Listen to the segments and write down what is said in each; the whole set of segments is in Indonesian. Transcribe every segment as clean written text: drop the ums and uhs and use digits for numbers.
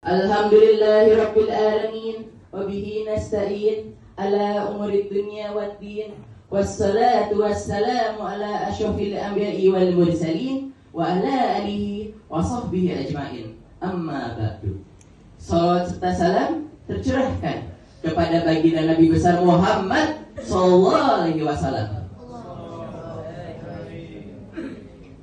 Alhamdulillahi Rabbil Alamin. Wabihi nasta'in ala umuri dunya wad din. Wassalatu wassalamu ala asyrafil anbiya'i wal mursalin wa ala alihi wa sahbihi ajma'in. Amma ba'du. Salawat serta salam tercurahkan kepada baginda Nabi besar Muhammad sallallahu alaihi wasallam.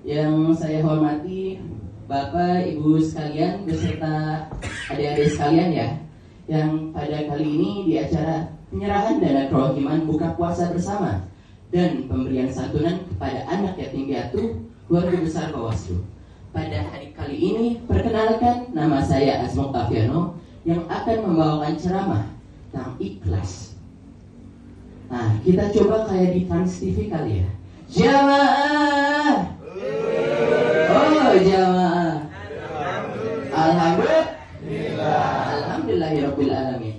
Yang saya hormati Bapak, Ibu sekalian beserta adik-adik sekalian ya, yang pada kali ini di acara penyerahan dana kerohiman buka puasa bersama dan pemberian santunan kepada anak yatim piatu keluarga besar Bawaslu. Pada hari kali ini perkenalkan, nama saya Asma Oktaviano yang akan membawakan ceramah tentang ikhlas. Nah, kita coba kayak di Trans TV kali ya. Jamaah. Oh, jamaah. Alhamdulillahirabbil alamin.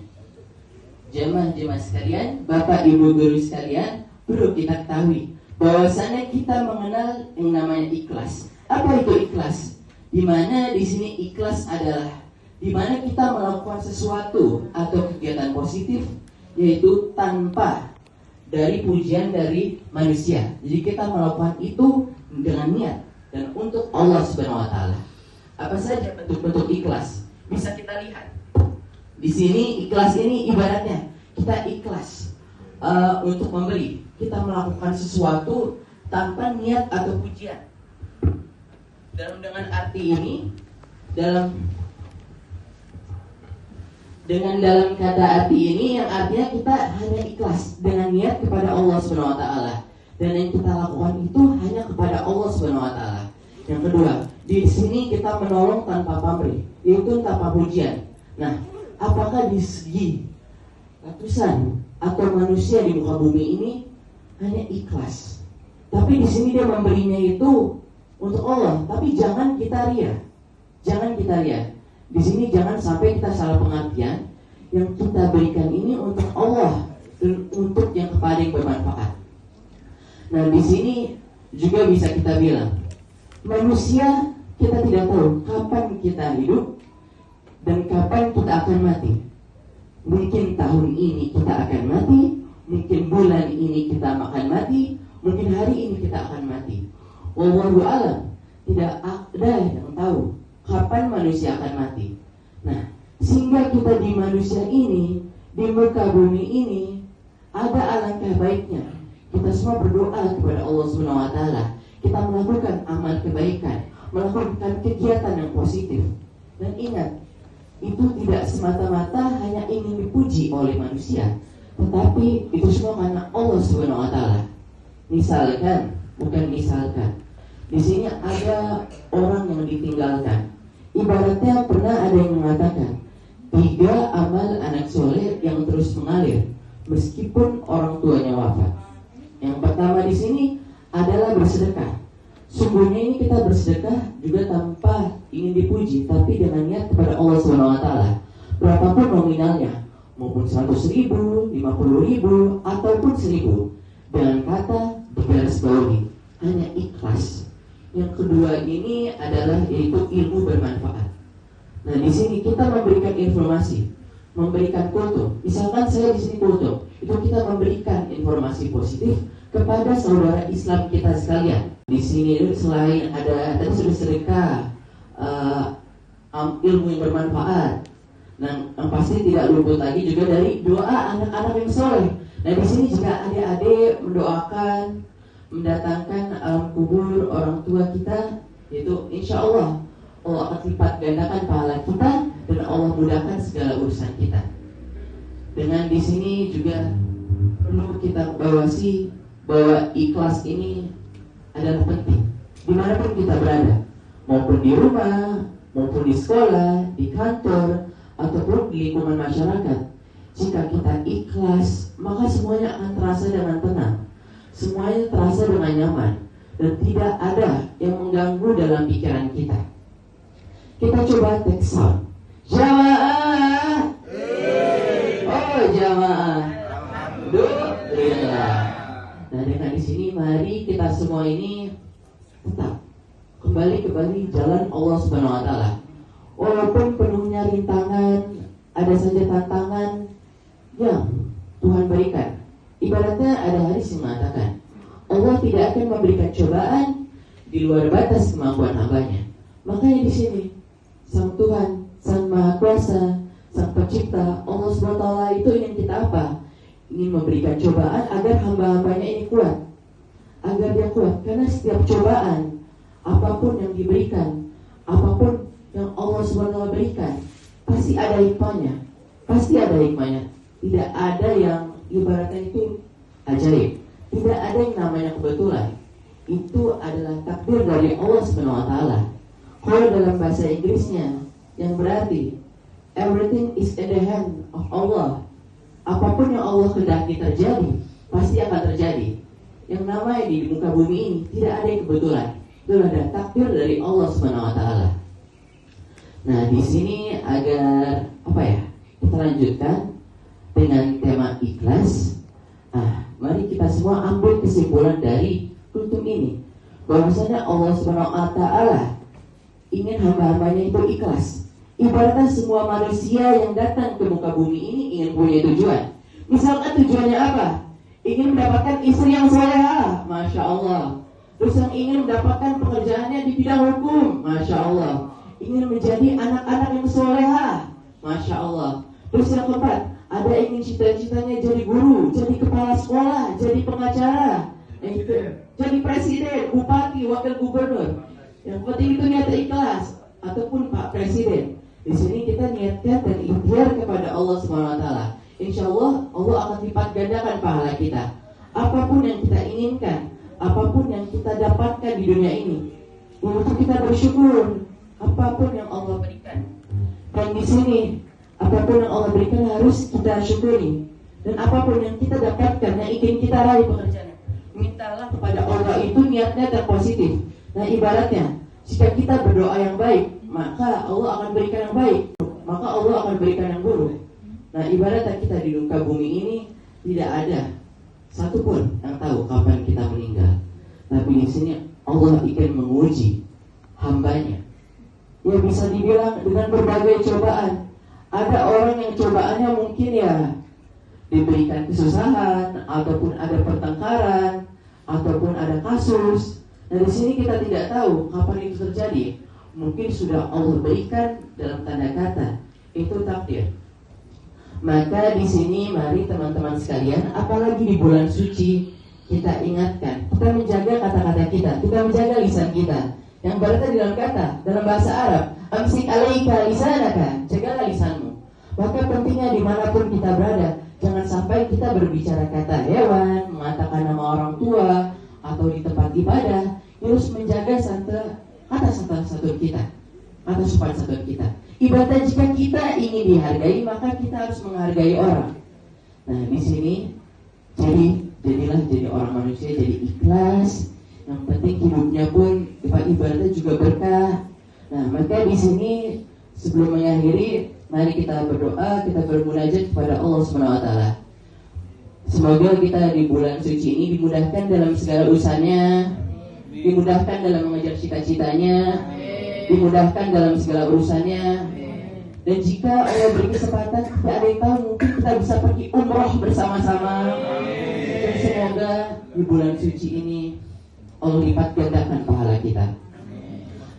Jemaah-jemaah sekalian, Bapak Ibu guru sekalian, perlu kita ketahui bahwasanya kita mengenal yang namanya ikhlas. Apa itu ikhlas? Di mana di sini ikhlas adalah di mana kita melakukan sesuatu atau kegiatan positif, yaitu tanpa dari pujian dari manusia. Jadi kita melakukan itu dengan niat dan untuk Allah Subhanahu wa taala. Apa saja bentuk-bentuk ikhlas? Bisa kita lihat. Di sini ikhlas ini ibaratnya kita ikhlas untuk memberi. Kita melakukan sesuatu tanpa niat atau pujian. Dengan arti ini, dalam kata arti ini yang artinya kita hanya ikhlas dengan niat kepada Allah Subhanahu wa taala. Dan yang kita lakukan itu hanya kepada Allah Subhanahu wa taala. Yang kedua, di sini kita menolong tanpa pamrih, yaitu tanpa pujian. Nah, apakah di segi ratusan atau manusia di muka bumi ini hanya ikhlas? Tapi di sini dia memberinya itu untuk Allah, tapi jangan kita ria. Jangan kita ria. Di sini jangan sampai kita salah pengertian. Yang kita berikan ini untuk Allah dan untuk yang kepada yang bermanfaat. Nah, di sini juga bisa kita bilang, manusia kita tidak tahu kapan kita hidup dan kapan kita akan mati. Mungkin tahun ini kita akan mati, mungkin bulan ini kita akan mati, mungkin hari ini kita akan mati. Wallahu a'lam, tidak ada yang tahu kapan manusia akan mati. Nah, sehingga kita di manusia ini, di muka bumi ini, ada alangkah baiknya kita semua berdoa kepada Allah Subhanahu wa taala. Kita melakukan amal kebaikan, melakukan kegiatan yang positif. Dan ingat, itu tidak semata-mata hanya ingin dipuji oleh manusia, tetapi itu semua karena Allah Subhanahu wa taala. Misalkan, di sini ada orang yang ditinggalkan. Ibaratnya pernah ada yang mengatakan 3 amal anak soleh yang terus mengalir meskipun orang tuanya wafat. Yang pertama di sini adalah bersedekah. Sungguhnya ini kita bersedekah juga tanpa ingin dipuji, tapi dengan niat kepada Allah Subhanahu wa taala. Berapapun nominalnya, maupun 100.000, 50.000 ataupun 1.000, dengan kata digarisbawahi hanya ikhlas. Yang kedua ini adalah yaitu ilmu bermanfaat. Nah, di sini kita memberikan informasi, memberikan kultum. Misalkan saya di sini kultum, itu kita memberikan informasi positif kepada saudara Islam kita sekalian. Di sini selain ada tadi sudah sedekah, ilmu yang bermanfaat. Nah, yang pasti tidak luput lagi juga dari doa anak-anak yang soleh. Nah, di sini juga adik-adik mendoakan, mendatangkan alam kubur orang tua kita, yaitu insya Allah akan lipat gandakan pahala kita dan Allah mudahkan segala urusan kita. Dengan di sini juga perlu kita bawasi bahwa ikhlas ini adalah penting dimanapun kita berada, maupun di rumah, maupun di sekolah, di kantor, ataupun di lingkungan masyarakat. Jika kita ikhlas, maka semuanya akan terasa dengan tenang, semuanya terasa dengan nyaman, dan tidak ada yang mengganggu dalam pikiran kita. Kita coba take sound. Jamaah. Oh, jamaah. Alhamdulillah. Nah, dengan di sini mari kita semua ini tetap kembali jalan Allah Subhanahu wa taala. Walaupun penuhnya rintangan, ada saja tantangan yang Tuhan berikan. Ibaratnya ada hadis yang mengatakan Allah tidak akan memberikan cobaan di luar batas kemampuan hambanya. Makanya di sini Sang Tuhan, Sang Maha Kuasa, Sang Pencipta, Allah SWT itu ingin kita apa? Ingin memberikan cobaan agar hamba-hambanya ini kuat, agar dia kuat. Karena setiap cobaan, apapun yang diberikan, apapun yang Allah SWT berikan, pasti ada hikmahnya. Pasti ada hikmahnya. Tidak ada yang ibaratnya itu ajaib. Tidak ada yang namanya kebetulan. Itu adalah takdir dari Allah SWT. Kalau dalam bahasa Inggrisnya, yang berarti everything is in the hand of Allah. Apapun yang Allah kehendaki terjadi, pasti akan terjadi. Yang namanya di muka bumi ini tidak ada yang kebetulan. Itu ada takdir dari Allah SWT. Nah, di sini agar kita lanjutkan dengan tema ikhlas. Mari kita semua ambil kesimpulan dari kultum ini, bahwasanya Allah SWT ingin hamba-hambanya itu ikhlas. Ibaratnya semua manusia yang datang ke muka bumi ini ingin punya tujuan. Misalkan tujuannya apa? Ingin mendapatkan istri yang salehah, Masya Allah. Terus yang ingin mendapatkan pekerjaannya di bidang hukum, Masya Allah. Ingin menjadi anak-anak yang salehah, Masya Allah. Terus yang keempat, ada ingin cita-citanya jadi guru, jadi kepala sekolah, jadi pengacara, jadi presiden, bupati, wakil gubernur. Yang penting itu niat ikhlas, ataupun Pak Presiden. Di sini kita niatkan dan ikhtiar kepada Allah SWT. Insya Allah, Allah akan lipat gandakan pahala kita. Apapun yang kita inginkan, apapun yang kita dapatkan di dunia ini, untuk kita bersyukur apapun yang Allah berikan. Dan di sini, apapun yang Allah berikan harus kita syukuri. Dan apapun yang kita dapatkan, yang ingin kita raih pekerjaannya, mintalah kepada Allah itu niatnya dan positif. Nah, ibaratnya, jika kita berdoa yang baik, maka Allah akan berikan yang baik, maka Allah akan berikan yang buruk. Nah, ibaratnya kita di muka bumi ini tidak ada satupun yang tahu kapan kita meninggal. Tapi di sini Allah ingin menguji hambanya. Ya, bisa dibilang dengan berbagai cobaan. Ada orang yang cobaannya mungkin ya diberikan kesusahan, ataupun ada pertengkaran, ataupun ada kasus. Nah, di sini kita tidak tahu kapan itu terjadi. Mungkin sudah Allah berikan dalam tanda kata itu takdir. Maka di sini mari teman-teman sekalian, apalagi di bulan suci, kita ingatkan, kita menjaga kata-kata kita menjaga lisan kita. Yang berarti dalam kata, dalam bahasa Arab, amsik alaika lisanaka, jagalah lisanmu. Maka pentingnya dimanapun kita berada, jangan sampai kita berbicara kata hewan, mengatakan nama orang tua, atau di tempat ibadah. Harus menjaga kata santun kita, kata sopan santun kita. Ibadah jika kita ingin dihargai, maka kita harus menghargai orang. Nah, di sini jadilah jadi orang manusia, jadi ikhlas. Yang penting hidupnya pun ibaratnya juga berkah. Nah, maka di sini sebelum mengakhiri, mari kita berdoa, kita bermunajat kepada Allah SWT. Semoga kita di bulan suci ini dimudahkan dalam segala urusannya, dimudahkan dalam mengejar cita-citanya, dimudahkan dalam segala urusannya. Dan jika Allah beri kesempatan, tidak ada yang tahu, mungkin kita bisa pergi umroh bersama-sama. Dan semoga di bulan suci ini Allah lipat gandakan pahala kita.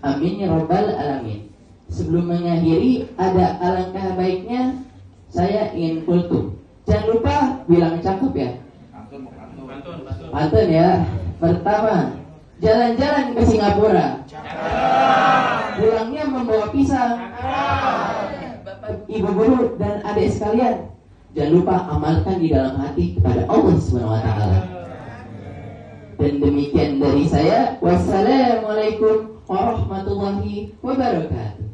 Amin ya rabbal alamin. Sebelum mengakhiri, ada alangkah baiknya saya ingin kultum. Jangan lupa bilang cakep ya. Pantun ya. Pertama, jalan-jalan ke Singapura. Pulangnya membawa pisang. Bapak, ibu guru dan adik sekalian, jangan lupa amalkan di dalam hati kepada Allah SWT. Dan demikian dari saya. Wassalamualaikum warahmatullahi wabarakatuh.